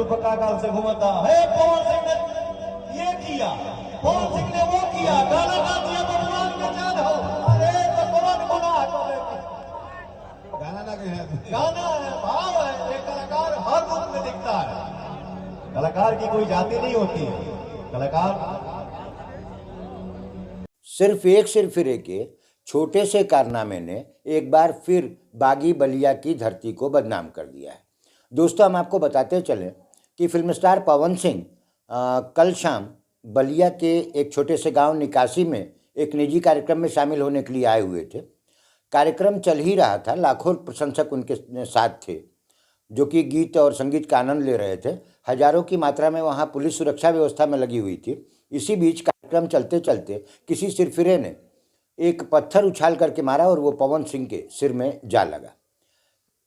खुरपका गाल से घूमता है। पवन सिंह ने ये किया, पवन सिंह ने वो किया, गाना गा दिया भगवान के जान हो। अरे तो कौन गुनाह करे? गाना ना कहे गाना है, भाव है। एक कलाकार हर रूप में दिखता है। कलाकार की कोई जाति नहीं होती है। कलाकार सिर्फ एक सिरफिरे के छोटे से कारनामे ने एक बार फिर बागी बलिया की धरती को बदनाम कर दिया है। दोस्तों, हम आपको बताते चलें कि फिल्म स्टार पवन सिंह कल शाम बलिया के एक छोटे से गांव निकासी में एक निजी कार्यक्रम में शामिल होने के लिए आए हुए थे। कार्यक्रम चल ही रहा था, लाखों प्रशंसक उनके साथ थे जो कि गीत और संगीत का आनंद ले रहे थे। हजारों की मात्रा में वहाँ पुलिस सुरक्षा व्यवस्था में लगी हुई थी। इसी बीच कार्यक्रम चलते चलते किसी सिरफिरे ने एक पत्थर उछाल करके मारा और वो पवन सिंह के सिर में जा लगा।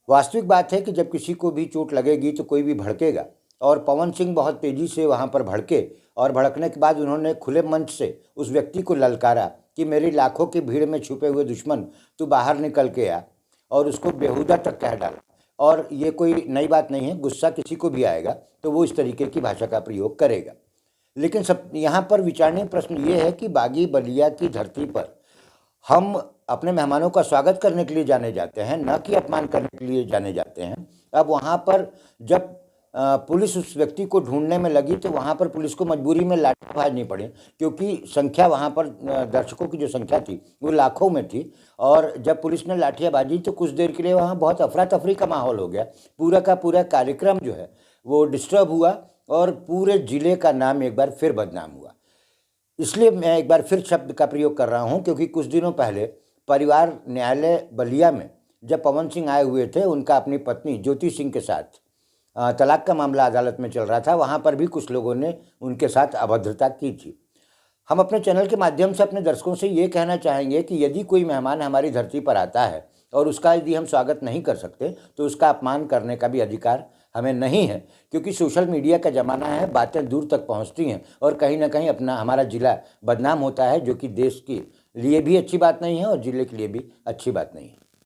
वास्तविक बात है कि जब किसी को भी चोट लगेगी तो कोई भी भड़केगा, और पवन सिंह बहुत तेज़ी से वहाँ पर भड़के, और भड़कने के बाद उन्होंने खुले मंच से उस व्यक्ति को ललकारा कि मेरी लाखों की भीड़ में छुपे हुए दुश्मन तू बाहर निकल के आ, और उसको बेहुदा तक कह डाला। और ये कोई नई बात नहीं है, गुस्सा किसी को भी आएगा तो वो इस तरीके की भाषा का प्रयोग करेगा। लेकिन सब यहाँ पर विचारणीय प्रश्न ये है कि बागी बलिया की धरती पर हम अपने मेहमानों का स्वागत करने के लिए जाने जाते हैं, न कि अपमान करने के लिए जाने जाते हैं। अब वहाँ पर जब पुलिस उस व्यक्ति को ढूंढने में लगी तो वहाँ पर पुलिस को मजबूरी में लाठी भाजनी पड़ी, क्योंकि संख्या वहाँ पर दर्शकों की जो संख्या थी वो लाखों में थी। और जब पुलिस ने लाठियाँ बाजी तो कुछ देर के लिए वहाँ बहुत अफरा तफरी का माहौल हो गया। पूरा का पूरा कार्यक्रम जो है वो डिस्टर्ब हुआ और पूरे ज़िले का नाम एक बार फिर बदनाम हुआ। इसलिए मैं एक बार फिर शब्द का प्रयोग कर रहा हूँ, क्योंकि कुछ दिनों पहले परिवार न्यायालय बलिया में जब पवन सिंह आए हुए थे, उनका अपनी पत्नी ज्योति सिंह के साथ तलाक का मामला अदालत में चल रहा था, वहाँ पर भी कुछ लोगों ने उनके साथ अभद्रता की थी। हम अपने चैनल के माध्यम से अपने दर्शकों से ये कहना चाहेंगे कि यदि कोई मेहमान हमारी धरती पर आता है और उसका यदि हम स्वागत नहीं कर सकते तो उसका अपमान करने का भी अधिकार हमें नहीं है, क्योंकि सोशल मीडिया का ज़माना है, बातें दूर तक पहुंचती हैं और कहीं ना कहीं अपना हमारा ज़िला बदनाम होता है, जो कि देश के लिए भी अच्छी बात नहीं है और ज़िले के लिए भी अच्छी बात नहीं है।